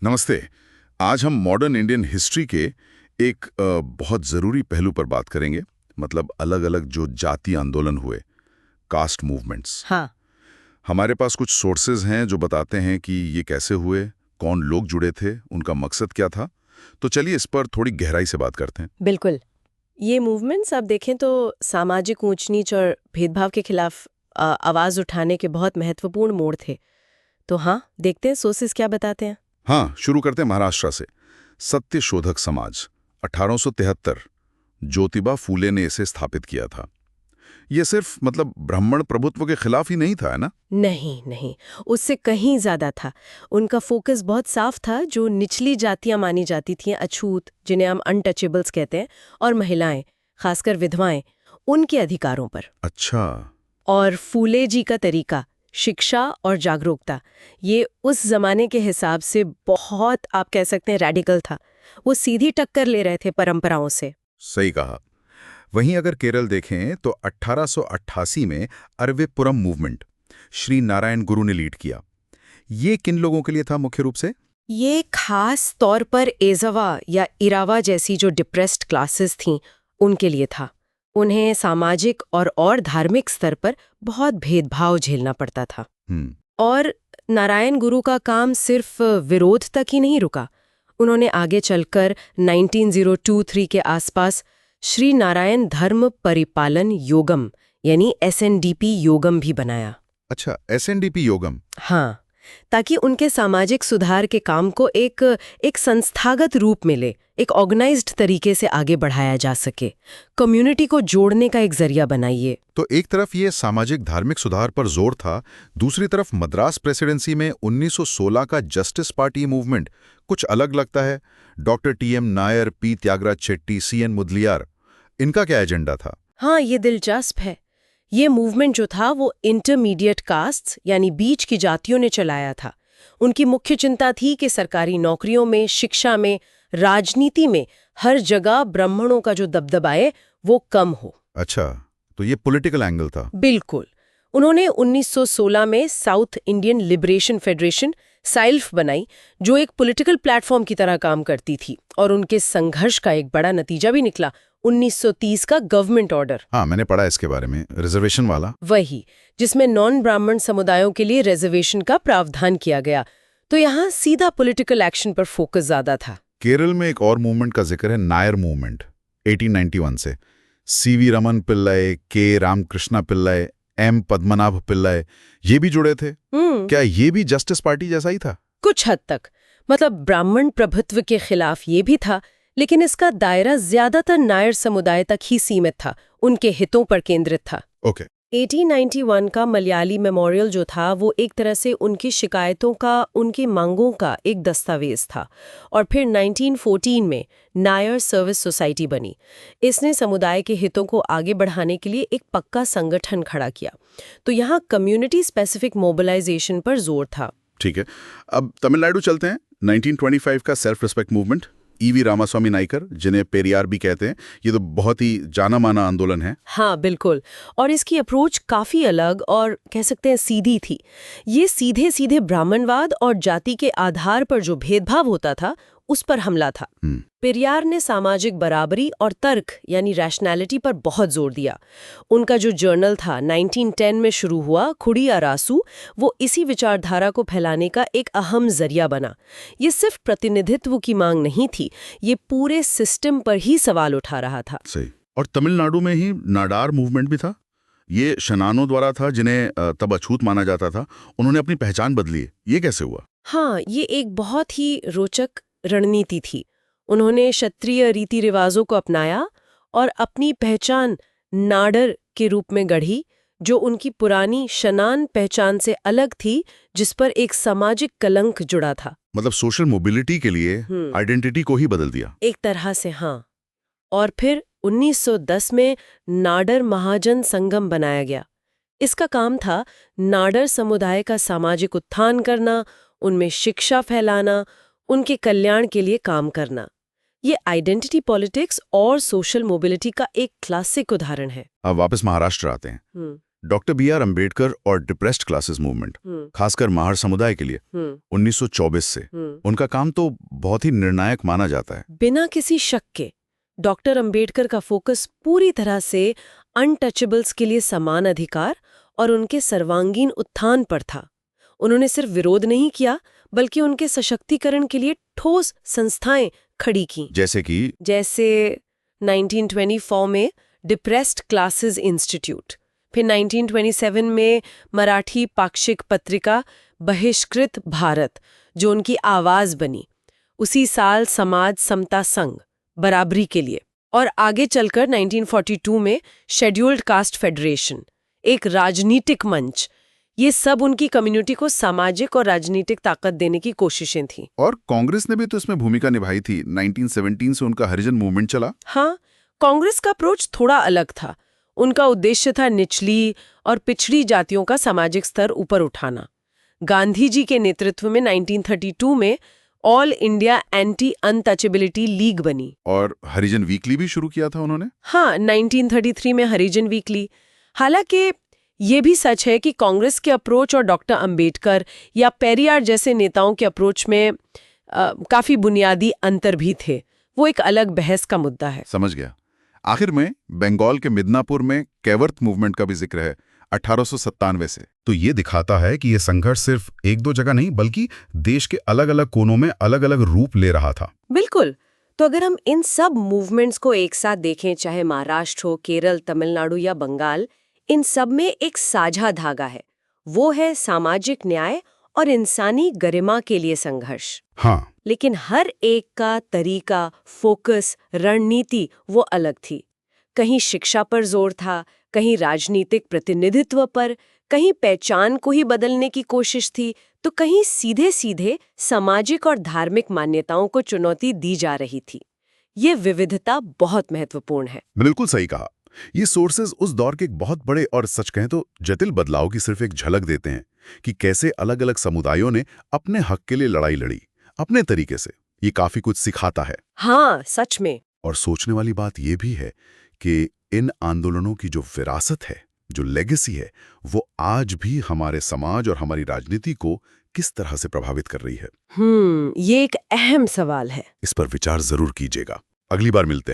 नमस्ते। आज हम मॉडर्न इंडियन हिस्ट्री के एक बहुत ज़रूरी पहलू पर बात करेंगे। मतलब अलग अलग जो जातीय आंदोलन हुए, कास्ट मूवमेंट्स। हाँ, हमारे पास कुछ सोर्सेज हैं जो बताते हैं कि ये कैसे हुए, कौन लोग जुड़े थे, उनका मकसद क्या था। तो चलिए इस पर थोड़ी गहराई से बात करते हैं। बिल्कुल। ये मूवमेंट्स आप देखें तो सामाजिक ऊंच नीच और भेदभाव के खिलाफ आवाज उठाने के बहुत महत्वपूर्ण मोड़ थे। तो हाँ, देखते हैं सोर्सेस क्या बताते हैं। हाँ, शुरू करते हैं महाराष्ट्र से। सत्य शोधक समाज 1873, ज्योतिबा फूले ने इसे स्थापित किया था। ये सिर्फ मतलब ब्राह्मण प्रभुत्व के खिलाफ ही नहीं था, है ना? नहीं नहीं, उससे कहीं ज्यादा था। उनका फोकस बहुत साफ था। जो निचली जातियां मानी जाती थीं, अछूत, जिन्हें हम अनटचेबल्स कहते हैं, और महिलाएं, खासकर विधवाएं, उनके अधिकारों पर। अच्छा। और फूले जी का तरीका, शिक्षा और जागरूकता, ये उस जमाने के हिसाब से बहुत, आप कह सकते हैं, रैडिकल था। वो सीधी टक्कर ले रहे थे परंपराओं से। सही कहा। वहीं अगर केरल देखें तो 1888 में अरविपुरम मूवमेंट श्री नारायण गुरु ने लीड किया। ये किन लोगों के लिए था मुख्य रूप से? ये खास तौर पर एजवा या इरावा जैसी जो डिप्रेस्ड क्लासेस थीं, उनके लिए था। उन्हें सामाजिक और धार्मिक स्तर पर बहुत भेदभाव झेलना पड़ता था। हम्म। और नारायण गुरु का काम सिर्फ विरोध तक ही नहीं रुका। उन्होंने आगे चलकर 1903 के आसपास श्री नारायण धर्म परिपालन योगम यानी SNDP योगम भी बनाया। अच्छा, SNDP योगम। हाँ, ताकि उनके सामाजिक सुधार के काम को एक संस्थागत रूप मिले, एक ऑर्गेनाइज्ड तरीके से आगे बढ़ाया जा सके, कम्युनिटी को जोड़ने का एक जरिया बनाइए। तो एक तरफ ये सामाजिक धार्मिक सुधार पर जोर था, दूसरी तरफ मद्रास प्रेसिडेंसी में 1916 का जस्टिस पार्टी मूवमेंट कुछ अलग लगता है। Doctor TM Nair, P Thyagaraja Shetty, CN Mudaliar, इनका क्या एजेंडा था? हाँ, ये दिलचस्प है। ये मूवमेंट जो था वो इंटरमीडिएट कास्ट्स यानी बीच की जातियों ने चलाया था। उनकी मुख्य चिंता थी कि सरकारी नौकरियों में, शिक्षा में, राजनीति में हर जगह ब्राह्मणों का जो दबदबा है वो कम हो। अच्छा, तो ये पॉलिटिकल एंगल था। बिल्कुल। उन्होंने 1916 में साउथ इंडियन लिबरेशन फेडरेशन साइल्फ बनाई, जो एक पॉलिटिकल प्लेटफॉर्म की तरह काम करती थी। और उनके संघर्ष का एक बड़ा नतीजा भी निकला, 1930 का गवर्नमेंट ऑर्डर। हाँ, मैंने पढ़ा इसके बारे में, रिजर्वेशन वाला। वही, जिसमें नॉन ब्राह्मण समुदायों के लिए रिजर्वेशन का प्रावधान किया गया। तो यहाँ सीधा पॉलिटिकल एक्शन पर फोकस ज्यादा था। केरल में एक और मूवमेंट का जिक्र है, नायर मूवमेंट 1891 से। CV Raman Pillai, K Ramakrishna Pillai, M Padmanabha Pillai, ये भी जुड़े थे। क्या ये भी जस्टिस पार्टी जैसा ही था? कुछ हद तक। मतलब ब्राह्मण प्रभुत्व के खिलाफ ये भी था, लेकिन इसका दायरा ज्यादातर नायर समुदाय तक ही सीमित था, उनके हितों पर केंद्रित था। ओके। 1891 का मलयाली मेमोरियल जो था वो एक तरह से उनकी शिकायतों का, उनकी मांगों का एक दस्तावेज था। और फिर 1914 में नायर सर्विस सोसाइटी बनी। इसने समुदाय के हितों को आगे बढ़ाने के लिए एक पक्का संगठन खड़ा किया। तो यहाँ कम्युनिटी स्पेसिफिक मोबिलाइजेशन पर जोर था। ठीक है, अब तमिलनाडु चलते हैं। 1925 का self respect movement, EV Ramaswamy Naicker, जिन्हें पेरियार भी कहते हैं, ये तो बहुत ही जाना माना आंदोलन है। हाँ, बिल्कुल। और इसकी अप्रोच काफी अलग और कह सकते हैं सीधी थी। ये सीधे सीधे ब्राह्मणवाद और जाति के आधार पर जो भेदभाव होता था उस पर हमला था। पेरियार ने सामाजिक बराबरी और तर्क यानी रैशनैलिटी पर बहुत जोर दिया। उनका जो जर्नल था 1910 में शुरू हुआ, खुड़ी अरासू, वो इसी विचारधारा को फैलाने का एक अहम जरिया बना। ये सिर्फ प्रतिनिधित्व की मांग नहीं थी, ये पूरे सिस्टम पर ही सवाल उठा रहा था। सही। और तमिलनाडु में ही नाडार मूवमेंट भी था। ये शनानों द्वारा था, जिन्हें तब अछूत माना जाता था। उन्होंने अपनी पहचान बदली। ये कैसे हुआ? हाँ, ये एक बहुत ही रोचक रणनीति थी। उन्होंने क्षत्रिय रीति रिवाजों को अपनाया और अपनी पहचान नाडर के रूप में गढ़ी, जो उनकी पुरानी शनान पहचान से अलग थी, जिस पर एक सामाजिक कलंक जुड़ा था। मतलब सोशल मोबिलिटी के लिए आइडेंटिटी को ही बदल दिया। एक तरह से, हाँ। और फिर 1910 में नाडर महाजन संगम बनाया गया। इसका काम था नाडर समुदाय का सामाजिक उत्थान करना, उनमें शिक्षा फैलाना, उनके कल्याण के लिए काम करना। ये आइडेंटिटी पॉलिटिक्स और सोशल मोबिलिटी का एक क्लासिक उदाहरण है। अब वापस महाराष्ट्र आते हैं। Doctor B.R. अम्बेडकर और डिप्रेस्ड क्लासेस मूवमेंट, खासकर महार समुदाय के लिए 1924 से उनका काम तो बहुत ही निर्णायक माना जाता है। बिना किसी शक के डॉक्टर अंबेडकर का फोकस पूरी तरह से अनटचेबल्स के लिए समान अधिकार और उनके सर्वांगीण उत्थान पर था। उन्होंने सिर्फ विरोध नहीं किया बल्कि उनके सशक्तिकरण के लिए ठोस संस्थाएं खड़ी की, जैसे 1924 में डिप्रेस्ड क्लासेस इंस्टीट्यूट, फिर 1927 में मराठी पाक्षिक पत्रिका बहिष्कृत भारत जो उनकी आवाज बनी, उसी साल समाज समता संघ बराबरी के लिए, और आगे चलकर 1942 में शेड्यूल्ड कास्ट फेडरेशन, एक राजनीतिक मंच। ये सब उनकी कम्युनिटी को सामाजिक और राजनीतिक ताकत देने की कोशिशें थीं। और कांग्रेस ने भी तो इसमें भूमिका निभाई थी। 1917 से उनका हरिजन मूवमेंट चला। हाँ, कांग्रेस का अप्रोच थोड़ा अलग था। उनका उद्देश्य था निचली और पिछड़ी जातियों का सामाजिक स्तर ऊपर उठाना। गांधी जी के नेतृत्व में 1932 में all India anti untouchability league बनी। और हरिजन वीकली भी शुरू किया था उन्होंने। हाँ, 1933 में हरिजन वीकली। हालांकि ये भी सच है कि कांग्रेस के अप्रोच और डॉक्टर अंबेडकर या पेरियार जैसे नेताओं के अप्रोच में काफी बुनियादी अंतर भी थे। वो एक अलग बहस का मुद्दा है। समझ गया। आखिर में बंगाल के मिदनापुर में कैवर्त मूवमेंट का भी जिक्र है 1897 से। तो ये दिखाता है कि ये संघर्ष सिर्फ एक दो जगह नहीं बल्कि देश के अलग अलग कोनों में अलग अलग रूप ले रहा था। बिल्कुल। तो अगर हम इन सब मूवमेंट्स को एक साथ देखें, चाहे महाराष्ट्र हो, केरल, तमिलनाडु या बंगाल, इन सब में एक साझा धागा है। वो है सामाजिक न्याय और इंसानी गरिमा के लिए संघर्ष। हाँ। लेकिन हर एक का तरीका, फोकस, रणनीति वो अलग थी। कहीं शिक्षा पर जोर था, कहीं राजनीतिक प्रतिनिधित्व पर, कहीं पहचान को ही बदलने की कोशिश थी, तो कहीं सीधे सीधे सामाजिक और धार्मिक मान्यताओं को चुनौती दी जा रही थी। ये विविधता बहुत महत्वपूर्ण है। बिल्कुल सही कहा। ये सोर्सेज उस दौर के एक बहुत बड़े और सच कहें तो जटिल बदलाव की सिर्फ एक झलक देते हैं कि कैसे अलग अलग समुदायों ने अपने हक के लिए लड़ाई लड़ी अपने तरीके से। ये काफी कुछ सिखाता है। हाँ, सच में। और सोचने वाली बात यह भी है कि इन आंदोलनों की जो विरासत है, जो लेगेसी है, वो आज भी हमारे समाज और हमारी राजनीति को किस तरह से प्रभावित कर रही है। ये एक अहम सवाल है। इस पर विचार जरूर कीजिएगा। अगली बार मिलते हैं।